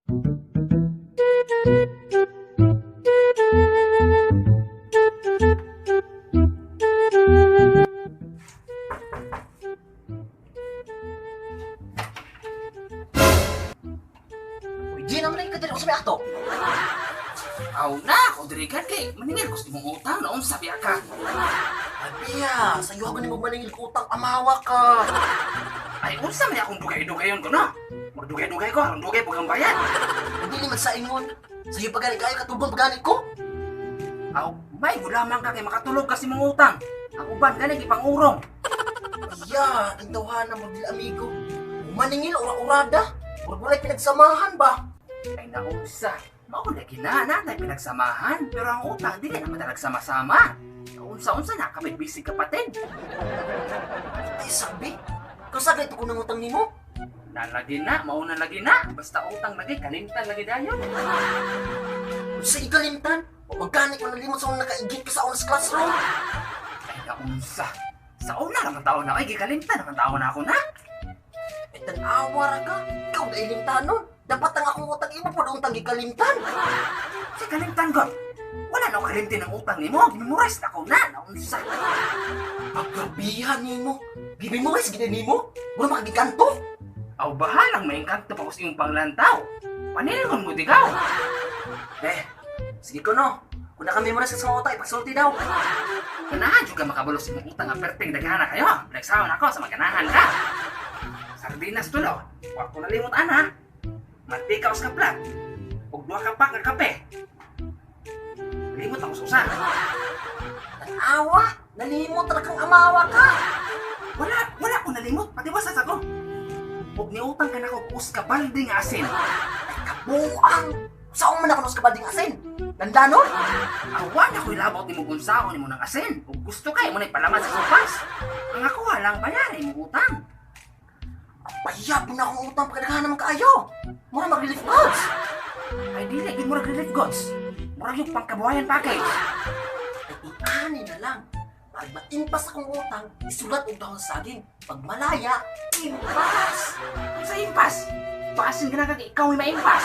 Di naman ay kadali ko sa may ato. Aw na, ako dirigan kay maningil gusto mong utang noon sabi ka. Abiya, sa'yo ako ni mo maningil ko utang amawa ka. Ay unsa may akong dugay-dugayon ko no? Magdugay-dugay ko, ang dugay pag ang bayad. Hindi naman sa ingon. Sa'yo pagani kayo katubang pagani ko. Aw, may gulamang ka kay makatulog kasi mong utang. Ang uban gani ipangurong. Iya, ang tawhanan mo dil amigo. Maningil ura-urada. Buray pinagsamahan ba? Ay naunsa, mao lagi na tayo pinagsamahan, pero ang utang dili naman talaga sama-sama. Unsa-unsa na kami bisig kapatid. Ay sabi, kasagay ito ko ng utang nimo. Nalagi na, mauna lagi na. Basta utang lagi, kalimtan lagi dayon. Sa ikalimtan, o magkani ko nalimot sa unang nakaigit ka sa oras classroom. Ay naunsa. Sa una naman tao na, ay gikalimtan naman tao na ako na. Eh tanawa ra ka, ikaw na ilimtan nun. Dapat ang akong utang imo po na utang ikalimtan. Si kalimtan ko. Wala na ako kalimtin ng utang ni mo. Memorize na ako na, naunsa. Pagkabihan nimo. Gimemorize gina nimo. Wala makagikanto. Aw bahalang may engkanto pa ko sa iyong panglantaw. Paningon mo di ka. Sige ko no. Kung nakamemorize ka sa utang, ipagsulti daw. Ganahan juga makabulos sa imong utang nga perting daghana kayo. Pinagsawan ako sa maganahan ka. Sardinas tulo. Huwag ko nalimot ana. Mantika sa kaplat. Ug duha ka pak nga kape. Limot ako sa usa. Tanawa, nalimot ra kang amawa ka. Wala ko nalimot. Pati basas ako. Ug niutang ka na ko us ka balding asin. Kabuang. Saan man ako nos kabalding asin? Nandanon? Awan ako ilabot ni mo kung saan ni mo ng asin. Ug gusto kay mo na ipalaman sa sopas. Ang ako walang bayarin mo utang. Payab na akong utang pagkadaghan naman kaayo. Mura mag-relief goods. Ay dili gid mo relief goods. Murag yung pangkabuhayan package. Ay ani na lang. Pag matimpas akong utang, isulat og dahon sa saging. Pag malaya, impas. Sa impas. Pasin ka na kag ikaw ay maimpas.